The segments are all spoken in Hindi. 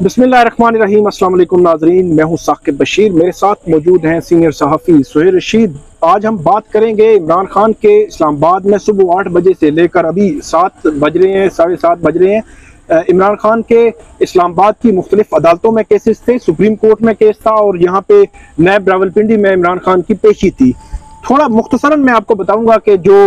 बिस्मिल्लाहिर्रहमानिर्रहीम। अस्सलाम वालेकुम नाज़रीन, मैं हूं साकिब बशीर। मेरे साथ मौजूद हैं सीनियर सहाफ़ी सुहेल रशीद। आज हम बात करेंगे इमरान खान के इस्लामाबाद में सुबह 8 बजे से लेकर अभी 7 बज रहे हैं, 7:30 बज रहे हैं। इमरान खान के इस्लामाबाद की मुख्तलिफ अदालतों में केसेस थे। सुप्रीम कोर्ट में केस था और यहाँ पे नैब रावलपिंडी में इमरान खान की पेशी थी। थोड़ा मुख्तसरन मैं आपको बताऊंगा कि जो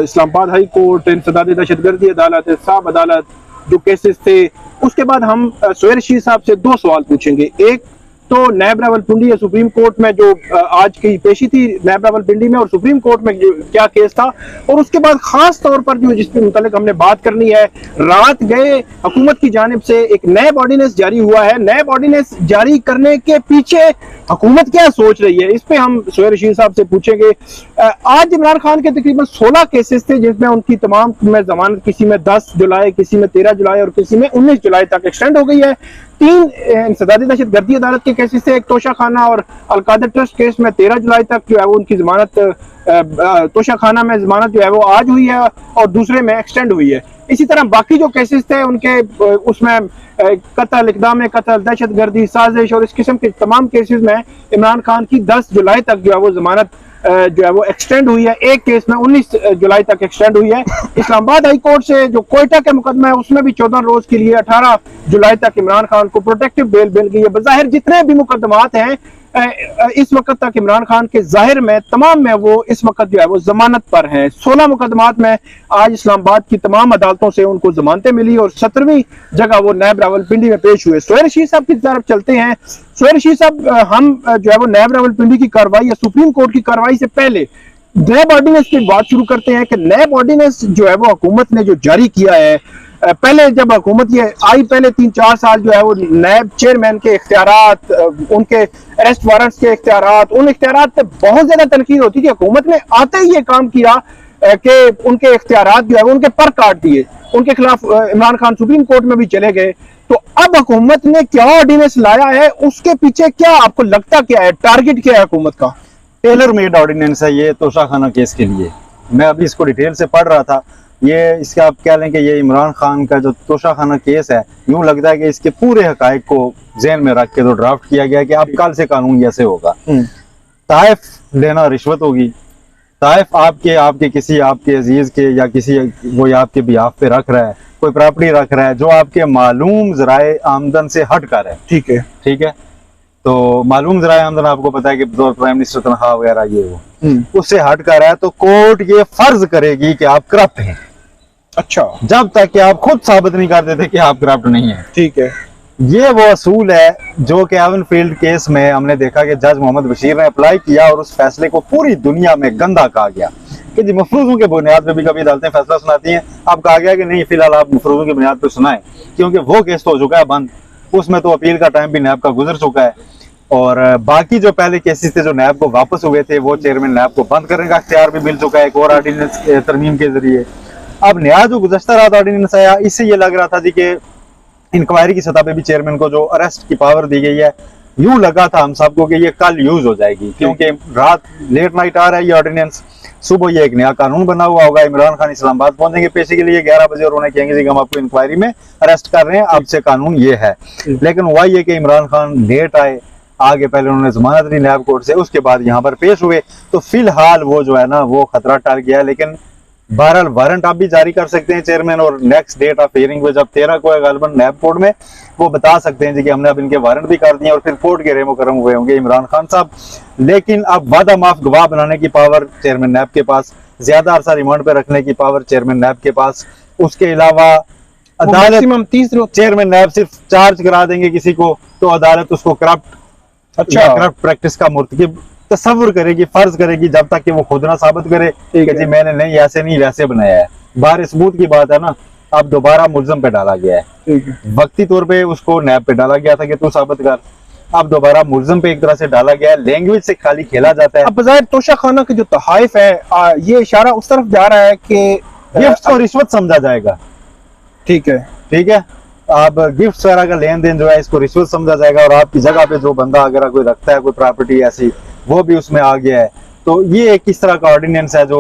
इस्लामाबाद हाई कोर्ट, इंसदाद दहशतगर्दी अदालत, साहब अदालत जो केसेस थे, उसके बाद हम सुहेल रशीद साहब से 2 सवाल पूछेंगे। एक तो नैब रावलपिंडी या सुप्रीम कोर्ट में जो आज की पेशी थी नैब रावलपिंडी में, और सुप्रीम कोर्ट में जो क्या केस था, और उसके बाद खास तौर पर जो जिसके मुतालिक हमने बात करनी है, रात गए हुकूमत की जानिब से एक नैब ऑर्डिनेंस जारी हुआ है। नैब ऑर्डिनेंस जारी करने के पीछे हुकूमत क्या सोच रही है, इस पे हम सुहेल रशीद साहब से पूछेंगे। आज इमरान खान के तकरीबन 16 केसेस थे जिसमें उनकी तमाम में जमानत किसी में 10 जुलाई, किसी में 13 जुलाई और किसी में 19 जुलाई तक एक्सटेंड हो गई है। 3 इंसदादी दहशतगर्दी अदालत के केसेस थे, एक तोशा खाना और अलकादर ट्रस्ट केस में 13 जुलाई तक जो है वो उनकी जमानत, तोशा खाना में जमानत जो है वो आज हुई है और दूसरे में एक्सटेंड हुई है। इसी तरह बाकी जो केसेस थे उनके उसमें कत्ल, इक़दाम कत्ल, दहशतगर्दी, साजिश और इस किस्म के तमाम केसेस में इमरान खान की 10 जुलाई तक जो है वो जमानत जो है वो एक्सटेंड हुई है। एक केस में 19 जुलाई तक एक्सटेंड हुई है। इस्लामाबाद हाई कोर्ट से जो कोयटा के मुकदमा है उसमें भी 14 रोज के लिए 18 जुलाई तक इमरान खान को प्रोटेक्टिव बेल मिल गई है। बज़ाहिर जितने भी मुकदमात हैं इस वक्त तक इमरान खान के जाहिर में तमाम में वो इस वक्त जो है वो जमानत पर हैं। 16 मुकदमात में आज इस्लामाबाद की तमाम अदालतों से उनको जमानतें मिली और 17वीं जगह वो नैब रावलपिंडी में पेश हुए। सुहेल रशीद साहब की तरफ चलते हैं। सुहेल रशीद साहब, हम जो है वो नैब रावलपिंडी की कार्रवाई या सुप्रीम कोर्ट की कार्रवाई से पहले नैब ऑर्डिनेंस की बात शुरू करते हैं कि नैब ऑर्डिनेंस जो है वो हुकूमत ने जो जारी किया है, पहले जब हुकूमत ये आई पहले 3-4 साल जो है वो नैब चेयरमैन के इख्तियारात, उनके अरेस्ट वारंट्स के इख्तियारात, उन इख्तियारात पे बहुत ज्यादा तनकीद होती थी। हुकूमत ने आते ही ये काम किया कि उनके इख्तियारात जो है वो उनके पर काट दिए, उनके खिलाफ इमरान खान सुप्रीम कोर्ट में भी चले गए। तो अब हुकूमत ने क्या ऑर्डिनेंस लाया है, उसके पीछे क्या आपको लगता क्या है, टारगेट क्या है हुकूमत का? टेलर मेड ऑर्डिनेंस है ये तोशा खाना केस के लिए। मैं अभी इसको डिटेल से पढ़ रहा था। ये इसका आप कह लें कि ये इमरान खान का जो तोशा खाना केस है, यूं लगता है कि इसके पूरे हकायक को ज़हन में रख के तो ड्राफ्ट किया गया कि अब कल से कानून ऐसे होगा। ताइफ लेना रिश्वत होगी, ताइफ आपके किसी आपके अजीज के या किसी वो आपके बिहाफ पे रख रहा है, कोई प्रॉपर्टी रख रहा है जो आपके मालूम ज़राए आमदन से हट कर है। ठीक है। तो मालूम ज़राए आमदन आपको पता है कि प्राइम मिनिस्टर तनख्वाह वगैरह ये वो उससे हट कर है, तो कोर्ट ये फर्ज करेगी कि आप करप्ट हैं। अच्छा, जब तक कि आप खुद साबित नहीं कर देते कि आप करप्ट नहीं है। ठीक है। ये वो असूल है जो कि एवनफील्ड केस में हमने देखा कि जज मोहम्मद बशीर ने अप्लाई किया और उस फैसले को पूरी दुनिया में गंदा कहा गया कि जी मफरूजों के बुनियाद पे भी कभी अदालतें फैसला सुनाती हैं। अब कहा गया कि नहीं, फिलहाल आप मफरूजों की बुनियाद पे सुनाएं, क्योंकि वो केस तो हो चुका है बंद, उसमें तो अपील का टाइम भी नैब का गुजर चुका है। और बाकी जो पहले केसेस थे जो नैब को वापस हुए थे, वो चेयरमैन नैब को बंद करने का इख्तियार भी मिल चुका है एक और ऑर्डिनेंस तरमीम के जरिए। अब नया जो गुज़श्ता रात ऑर्डिनेंस आया, इससे ये लग रहा था जी कि इंक्वायरी की सतह पे भी चेयरमैन को जो अरेस्ट की पावर दी गई है, यूं लगा था हम सबको कि ये कल यूज हो जाएगी, क्योंकि रात लेट नाइट आ रहा है ये ऑर्डिनेंस, सुबह ये एक नया कानून बना हुआ होगा। इमरान खान इस्लामाबाद पहुंचेंगे पेशी के लिए 11 बजे और उन्हें कहेंगे जी हम आपको इंक्वायरी में अरेस्ट कर रहे हैं, अब से कानून ये है। लेकिन हुआ ये कि इमरान खान लेट आए, आगे पहले उन्होंने जमानत ली नैब कोर्ट से, उसके बाद यहाँ पर पेश हुए, तो फिलहाल वो जो है ना वो खतरा टल गया। लेकिन बहरहाल वारंट आप भी जारी कर सकते हैं चेयरमैन, और नेक्स्ट डेट ऑफ हियरिंग पे जब 13 को है गालिबन नैब कोर्ट में, वो बता सकते हैं जी कि हमने अब इनके वारंट भी कर दिए और फिर कोर्ट के रेमो करम हुए होंगे इमरान खान साहब। लेकिन अब वादा माफ गवाह बनाने की पावर चेयरमैन नैब के पास, ज्यादा अरसा रिमांड पे रखने की पावर चेयरमैन नैब के पास, उसके अलावा अदालत चेयरमैन नैब सिर्फ चार्ज करा देंगे किसी को तो अदालत उसको करप्ट प्रैक्टिस का मुर्तकिब तस्वुर करेगी, फर्ज करेगी, जब तक कि वो खुद ना साबित करे कि जी मैंने नहीं ऐसे नहीं वैसे बनाया है। बाहर सबूत की बात है ना, अब दोबारा मुल्ज़म पे डाला गया है। वक्ती तौर पे उसको नैब पे डाला गया था कि तू साबित कर, अब दोबारा मुल्ज़म पे एक तरह से डाला गया है। लैंग्वेज से खाली खेला जाता है। अब बज़ाहिर तोशा खाना के जो तहाइफ है, ये इशारा उस तरफ जा रहा है कि गिफ्ट और रिश्वत समझा जाएगा। ठीक है। अब गिफ्ट वगैरह का लेन देन जो है इसको रिश्वत समझा जाएगा, और आपकी जगह पे जो बंदा अगर कोई रखता है कोई प्रॉपर्टी ऐसी, वो भी उसमें आ गया है। तो ये एक इस तरह का ऑर्डिनेंस है जो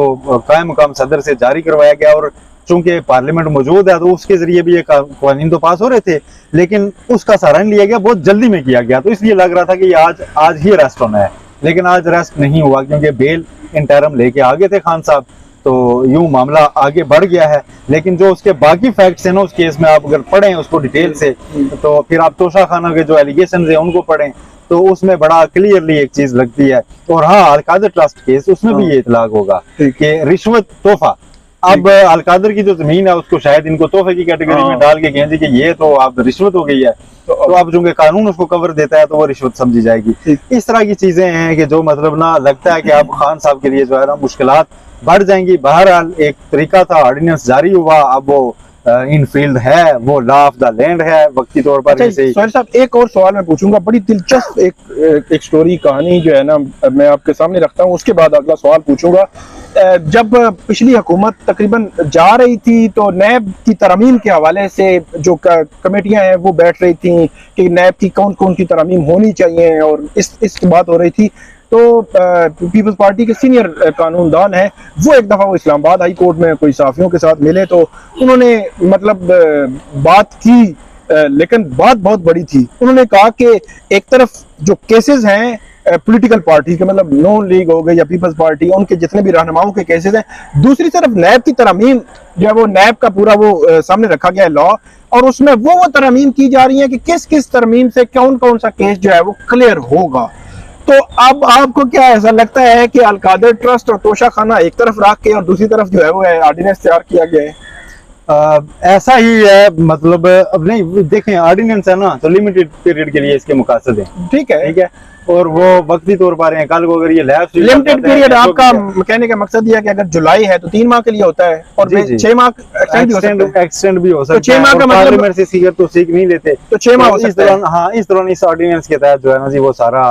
कायम मुकाम सदर से जारी करवाया गया, और चूंकि पार्लियामेंट मौजूद है तो उसके जरिए भी ये कानून तो पास हो रहे थे, लेकिन उसका सहारा नहीं लिया गया, बहुत जल्दी में किया गया। तो इसलिए लग रहा था कि आज ही अरेस्ट होना है, लेकिन आज अरेस्ट नहीं हुआ क्योंकि बेल इंटरम लेके आगे थे खान साहब, तो यूं मामला आगे बढ़ गया है। लेकिन जो उसके बाकी फैक्ट्स हैं ना उस केस में, आप अगर पढ़ें उसको डिटेल से, तो फिर आप तोशा खाना के जो एलिगेशन है उनको पढ़ें, तो उसमें बड़ा क्लियरली एक चीज लगती है। और हाँ, अलकादर ट्रस्ट केस, उसमें भी ये इतलाक होगा कि रिश्वत तोहफा, अब अलकादर की जो जमीन है उसको शायद इनको तोहफे की कैटेगरी में डाल के कहें कि ये तो आप रिश्वत हो गई है, तो अब चूंकि कानून उसको कवर देता है तो वो रिश्वत समझी जाएगी। इस तरह की चीजें हैं कि जो मतलब ना लगता है कि अब खान साहब के लिए जो है ना मुश्किलात बढ़ जाएंगी। बहरहाल एक तरीका था, ऑर्डिनेंस जारी हुआ, अब वो इन फील्ड है, वो लॉ ऑफ द लैंड है वक्ती तौर पर। अच्छा सोहेल साहब, एक और सवाल मैं पूछूंगा, बड़ी दिलचस्प एक स्टोरी कहानी जो है ना मैं आपके सामने रखता हूँ, उसके बाद अगला सवाल पूछूंगा। जब पिछली हुकूमत तकरीबन जा रही थी तो नैब की तरमीम के हवाले से जो कमेटियां हैं वो बैठ रही थी कि नैब की कौन कौन सी तरमीम होनी चाहिए, और इस बात हो रही थी। तो पीपल्स पार्टी के सीनियर कानूनदान हैं, वो एक दफ़ा वो इस्लामाबाद हाई कोर्ट में कोई सहाफ़ियों के साथ मिले, तो उन्होंने मतलब बात की, लेकिन बात बहुत बड़ी थी। उन्होंने कहा कि एक तरफ जो केसेस हैं पॉलिटिकल पार्टी के, मतलब नून लीग हो गए या पीपल्स पार्टी, उनके जितने भी रहनुमाओं के केसेस हैं, दूसरी तरफ नैब की तरमीम जो है वो नैब का पूरा वो सामने रखा गया है लॉ, और उसमें वो तरमीम की जा रही है कि किस किस तरमीम से कौन कौन सा केस जो है वो क्लियर होगा। तो अब आपको क्या ऐसा लगता है कि अलकादर ट्रस्ट और तोशा खाना एक तरफ रख के और दूसरी तरफ जो है वो ऑर्डिनेंस तैयार किया गया है? ऐसा ही है, मतलब अब नहीं देखें, ऑर्डिनेंस है ना तो लिमिटेड पीरियड के लिए इसके मुकासद है, ठीक है, और वो वक्ती तौर पर हैं। कल को अगर ये लैप्स लिमिटेड पीरियड, आपका कहने का मकसद यह है कि अगर जुलाई है तो 3 माह के लिए होता है और 6 माह एक्सटेंड भी हो सकता है। 6 माह का मतलब से सीकर तो सीख नहीं लेते, तो 6 माह हो सकता है। हाँ, इस दौरान इस ऑर्डिनेंस के तहत जो है ना जी वो सारा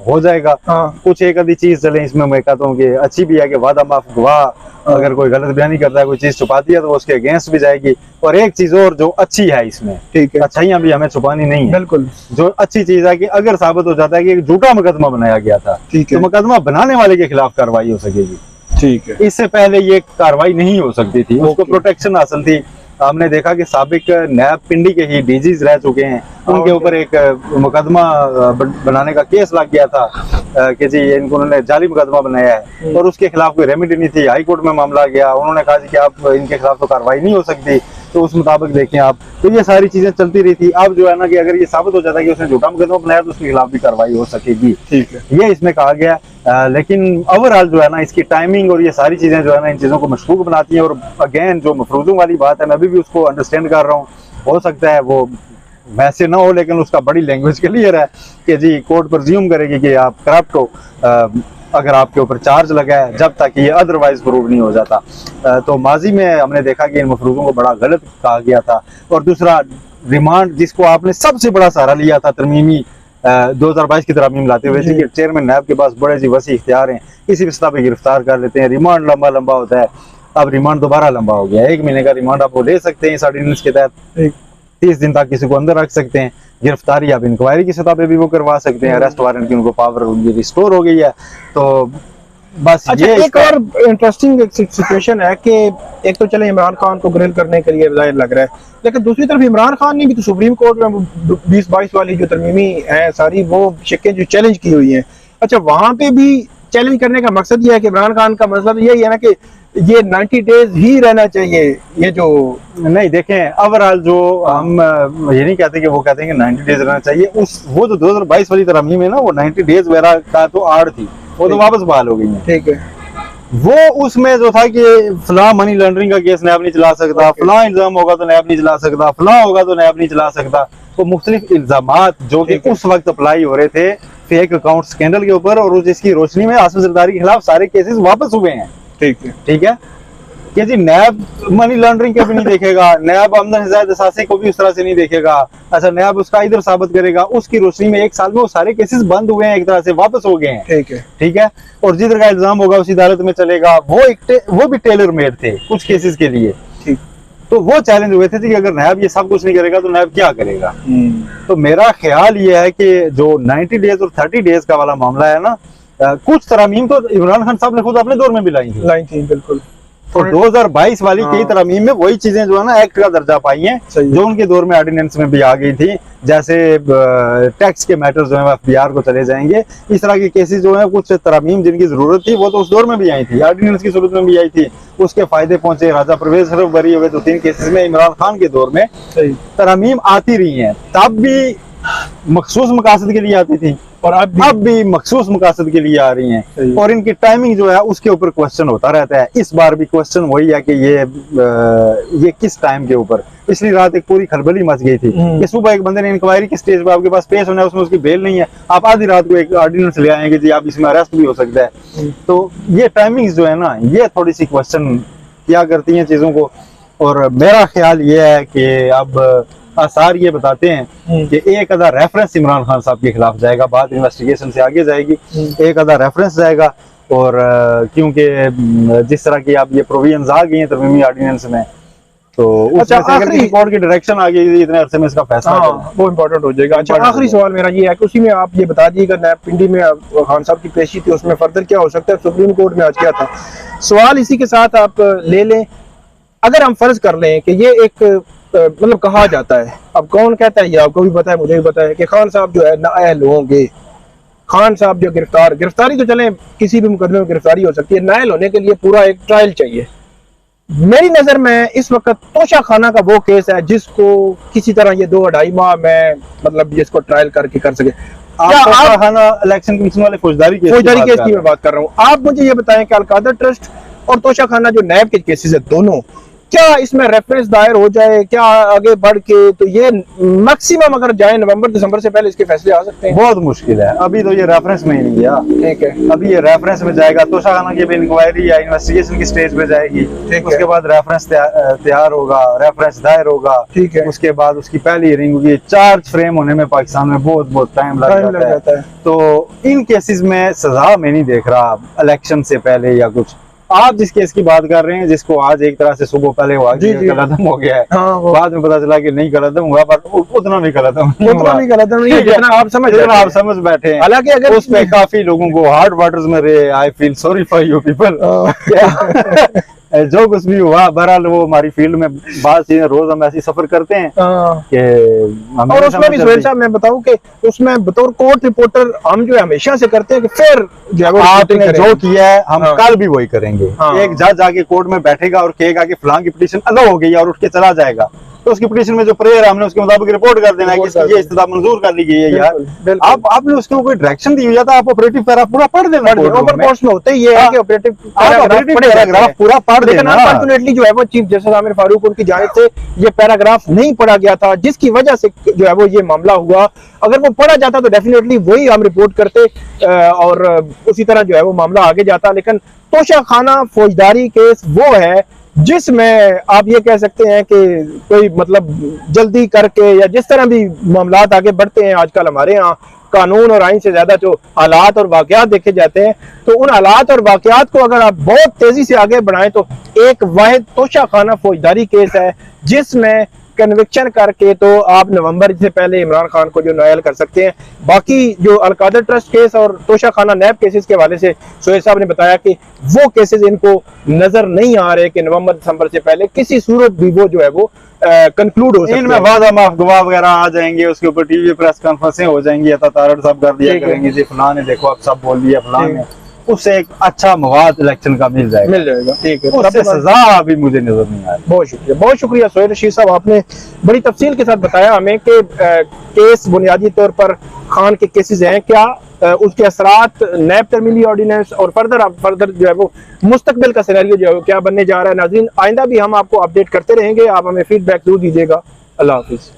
हो जाएगा। कुछ एक आधी चीज चले इसमें, मैं कहता हूँ कि अच्छी भी है कि वादा माफ गवाह अगर कोई गलत बयानी करता है, कोई चीज छुपाती है तो वो उसके अगेंस्ट भी जाएगी। और एक चीज और जो अच्छी है इसमें, ठीक है, अच्छाइयां भी हमें छुपानी नहीं है, बिल्कुल, जो अच्छी चीज है कि अगर साबित हो जाता है कि एक झूठा मुकदमा बनाया गया था, तो मुकदमा बनाने वाले के खिलाफ कार्रवाई हो सकेगी। ठीक है, इससे पहले ये कार्रवाई नहीं हो सकती थी, उसको प्रोटेक्शन हासिल थी। हमने देखा कि साबिक नैब पिंडी के ही डीजीज रह चुके हैं, उनके ऊपर एक मुकदमा बनाने का केस लग गया था कि जी इनको उन्होंने जाली मुकदमा बनाया है, और उसके खिलाफ कोई रेमेडी नहीं थी। हाई कोर्ट में मामला गया, उन्होंने कहा कि आप इनके खिलाफ तो कार्रवाई नहीं हो सकती, तो उस मुताबिक देखें आप। तो ये सारी चीजें चलती रही थी। अब जो है ना कि अगर ये साबित हो जाता है कि उसने झूठा मुकदमा बनाया तो उसके खिलाफ भी कार्रवाई हो सकेगी, ठीक है, ये इसमें कहा गया। लेकिन ओवरऑल जो है ना इसकी टाइमिंग और ये सारी चीजें जो है ना इन चीजों को मशकूक बनाती हैं। और अगेन जो मफरूजों वाली बात है, मैं भी उसको अंडरस्टैंड कर रहा हूँ, हो सकता है वो वैसे ना हो, लेकिन उसका बड़ी लैंग्वेज क्लियर है कि जी कोर्ट परज्यूम करेगी कि आप करप्ट हो अगर आपके ऊपर चार्ज लगा है, जब तक ये अदरवाइज प्रूव नहीं हो जाता। तो माजी में हमने देखा कि इन मफरूजों को बड़ा गलत कहा गया था। और दूसरा रिमांड, जिसको आपने सबसे बड़ा सहारा लिया था तरमीमी 2022 की तरमीम लाते हुए, कि चेयरमैन नैब के पास बड़े जी वसी इख्तियार हैं, किसी भी सतह पे गिरफ्तार कर लेते हैं। रिमांड लंबा लंबा होता है, अब रिमांड दोबारा लंबा हो गया, 1 महीने का रिमांड आप वो ले सकते हैं इस ऑर्डिनेंस के तहत। 30 दिन तक किसी को अंदर रख सकते हैं। गिरफ्तारी आप इंक्वायरी की सतह पे भी वो करवा सकते हैं। अरेस्ट वारंट की उनको पावर उनकी रिस्टोर हो गई है। तो बस अच्छा, ये एक और इंटरेस्टिंग सिचुएशन है कि एक तो चले इमरान खान को ग्रिल करने के लिए जाहिर लग रहा है, लेकिन दूसरी तरफ इमरान खान ने भी तो सुप्रीम कोर्ट में 2022 वाली जो तरमीमी है सारी वो शिक्कें जो चैलेंज की हुई हैं। अच्छा, वहां पे भी चैलेंज करने का मकसद ये है कि इमरान खान का मसला तो यही है ना कि ये 90 डेज ही रहना चाहिए। ये जो नहीं देखें, ओवरऑल जो हम ये नहीं कहते कि वो कहते हैं कि 90 डेज रहना चाहिए, उस वो जो 2022 वाली तरमीम है ना, वो 90 डेज वगैरह का तो आड़ थी, वो तो वापस बहाल हो गई है। ठीक है, वो उसमें जो था कि फलां मनी लॉन्ड्रिंग का केस नैब नहीं चला सकता, फलां इल्जाम होगा तो नैब नहीं चला सकता, फलां होगा तो नैब नहीं चला सकता। तो मुख्तलिफ इल्जामात जो कि उस वक्त अप्लाई हो रहे थे फेक अकाउंट स्कैंडल के ऊपर, और जिसकी रोशनी में आसिफ जरदारी के खिलाफ सारे केसेस वापस हुए हैं। ठीक है कि जी नैब मनी लॉन्ड्रिंग के भी नहीं देखेगा, नैब आमदन हिदायत असासी को भी उस तरह से नहीं देखेगा। अच्छा, नैब उसका इधर साबित करेगा, उसकी रोशनी में 1 साल में वो सारे केसेस बंद हुए हैं, एक तरह से वापस हो गए हैं। ठीक है, और जिधर का इल्जाम होगा उसी अदालत में चलेगा। वो भी टेलर मेड थे कुछ केसेस के लिए। तो वो चैलेंज हुए थे कि अगर नैब ये सब कुछ नहीं करेगा तो नैब क्या करेगा। तो मेरा ख्याल ये है कि जो 90 डेज और 30 डेज का वाला मामला है ना, कुछ तरमीम तो इमरान खान साहब ने खुद अपने दौर में भी लाई थी। बिल्कुल। और 2022 वाली कई तरमीम में वही चीजें जो है ना एक्ट का दर्जा पाई हैं, जो उनके दौर में ऑर्डिनेंस में भी आ गई थी। जैसे टैक्स के मैटर्स जो है एफबीआर को चले जाएंगे, इस तरह के केसेस जो है कुछ तरमीम जिनकी जरूरत थी वो तो उस दौर में भी आई थी, ऑर्डिनेंस की सूरत में भी आई थी, उसके फायदे पहुंचे। राजा परवेज हरफ बरी हुए 2-3 केसेस में, इमरान खान के दौर में तरमीम आती रही हैं, तब भी मखसूस मकासद के लिए आती थी और अब भी मखसूस मकासद के लिए आ रही हैं, और इनकी टाइमिंग जो है उसके ऊपर क्वेश्चन होता रहता है। इस बार भी क्वेश्चन वही है कि ये किस टाइम के ऊपर। पिछली रात एक पूरी खलबली मच गई थी कि सुबह एक बंदे ने इंक्वायरी की स्टेज पे आपके पास पेश होना है, उसमें उसकी बेल नहीं है, आप आधी रात को एक ऑर्डिनेंस ले आएंगे जी आप इसमें अरेस्ट भी हो सकता है। तो ये टाइमिंग जो है ना, ये थोड़ी सी क्वेश्चन किया करती हैं चीजों को। और मेरा ख्याल ये है कि अब आसार ये बताते हैं कि एक आधा रेफरेंस इमरान खान साहब के खिलाफ जाएगा, बात इन्वेस्टिगेशन से आगे जाएगी, एक आधा रेफरेंस जाएगा। और क्योंकि जिस तरह की अब ये प्रोविजंस आ गई हैं तरमीमी ऑर्डिनेंस में, तो आखिरी कोर्ट की डायरेक्शन आ गई इतने अरसे में इसका फैसला वो इम्पोर्टेंट हो जाएगा। अच्छा, आखिरी सवाल मेरा ये है कि उसी में आप ये बता दीजिएगा, नैब पिंडी में खान साहब की पेशी थी, उसमें फर्दर क्या हो सकता है? सुप्रीम कोर्ट में आज क्या था? सवाल इसी के साथ आप ले लें, अगर हम फर्ज कर लें कि ये एक मतलब कहा जाता है, अब कौन कहता है ये आपको भी पता है मुझे भी पता है कि खान साहब जो है नाअहल होंगे, खान साहब जो गिरफ्तारी तो चले किसी भी मुकदमे में गिरफ्तारी हो सकती है, नाअहल होने के लिए पूरा एक ट्रायल चाहिए। मेरी नजर में इस वक्त तोशा खाना का वो केस है जिसको किसी तरह ये 2-2.5 माह में मतलब जिसको ट्रायल करके कर सके। इलेक्शन कमीशन वाले फौजदारी केस की मैं बात कर रहा हूँ। आप मुझे ये बताएं कि अलकादर ट्रस्ट और तोशा खाना जो नैब के केसेस है दोनों, क्या इसमें रेफरेंस दायर हो जाए क्या आगे बढ़ के? तो ये मैक्सिमम अगर जाए नवंबर-दिसंबर से पहले इसके फैसले आ सकते हैं। बहुत मुश्किल है, अभी तो ये रेफरेंस में ही नहीं गया। ठीक है, अभी ये रेफरेंस में जाएगा, तोशा खाना की भी इंक्वायरी या इन्वेस्टिगेशन की स्टेज पे जाएगी, उसके बाद रेफरेंस तैयार होगा, रेफरेंस दायर होगा, ठीक है, उसके बाद उसकी पहली हियरिंग होगी। चार्ज फ्रेम होने में पाकिस्तान में बहुत टाइम लग जाता है। तो इन केसेस में सजा में नहीं देख रहा इलेक्शन से पहले या कुछ। आप जिस केस की बात कर रहे हैं, जिसको आज एक तरह से सुबह पहले हुआ कलदम हो गया है, बाद में पता चला कि नहीं कलदम हुआ, पर उतना भी कलदम नहीं है जितना आप समझ बैठे हैं। हालांकि अगर उसमें काफी लोगों को हार्ड वाटर्स में रहे, I feel sorry for you people. जो कुछ भी हुआ बहरहाल वो हमारी फील्ड में बात चीजें रोज हम ऐसी सफर करते हैं कि और उसमें भी सुहेल साहब मैं बताऊं कि उसमें बतौर कोर्ट रिपोर्टर हम जो है हमेशा से करते हैं कि फिर आपने जो किया है हम कल भी वही करेंगे। एक जज आके कोर्ट में बैठेगा और कहेगा कि फलां की पिटीशन अदा हो गई और उठ के चला जाएगा, तो उसकी पिटीशन में जो प्रेयर है हमने उसके मुताबिक रिपोर्ट कर देना है कि ये इस्तेदा मंजूर कर ली गई है। यार आपने उसके कोई डायरेक्शन दी हुई है, आप ऑपरेटिव पैरा पूरा पढ़ देना। ओवरकोर्स में होते ये है कि ऑपरेटिव पैराग्राफ पूरा पढ़ देना। अनफॉर्चुनेटली जो है वो चीफ जस्टिस आमिर फारूक उनकी जानिब से ये पैराग्राफ नहीं पढ़ा गया था, जिसकी वजह से जो है वो ये मामला हुआ। अगर वो पढ़ा जाता तो डेफिनेटली वही हम रिपोर्ट करते और उसी तरह जो है वो मामला आगे जाता। लेकिन तोशा खाना फौजदारी केस वो है जिसमें आप ये कह सकते हैं कि कोई मतलब जल्दी करके या जिस तरह भी मामलात आगे बढ़ते हैं आजकल हमारे यहाँ कानून और आइन से ज्यादा जो हालात और वाकयात देखे जाते हैं, तो उन हालात और वाकयात को अगर आप बहुत तेजी से आगे बढ़ाएं तो एक वाहिद तोशा खाना फौजदारी केस है जिसमें कन्विक्शन करके तो आप नवंबर से पहले इमरान खान को जो नायल कर सकते हैं। बाकी जो अलकादर ट्रस्ट केस और तोशा खाना नैब केसेस के हवाले से सोहेल साहब ने बताया कि वो केसेस इनको नजर नहीं आ रहे कि नवंबर-दिसंबर से पहले किसी सूरत भी वो जो है वो कंक्लूड हो सकते हैं। इनमें वादा माफ गवाह वगैरह आ जाएंगे, उसके ऊपर टीवी प्रेस कॉन्फ्रेंसें हो जाएंगी, तारड़ साहब कर दिया करेंगे जी फलां ने देखो अब सब बोल दिया फलां ने, उससे एक अच्छा मवाद इलेक्शन का मिल जाएगा। ठीक है, उससे सजा अभी मुझे नजर नहीं आ रही। बहुत शुक्रिया सोहेल रशीद साहब, आपने बड़ी तफसील के साथ बताया हमें कि केस बुनियादी तौर पर खान के केसेस हैं क्या, उसके असरात नैब तरमीमी ऑर्डिनेंस और फर्दर जो है वो मुस्तकबिल का सिनेरियो जो है क्या बनने जा रहा है। नाज़रीन आइंदा भी हम आपको अपडेट करते रहेंगे, आप हमें फीडबैक जरूर दीजिएगा। अल्लाह हाफिज।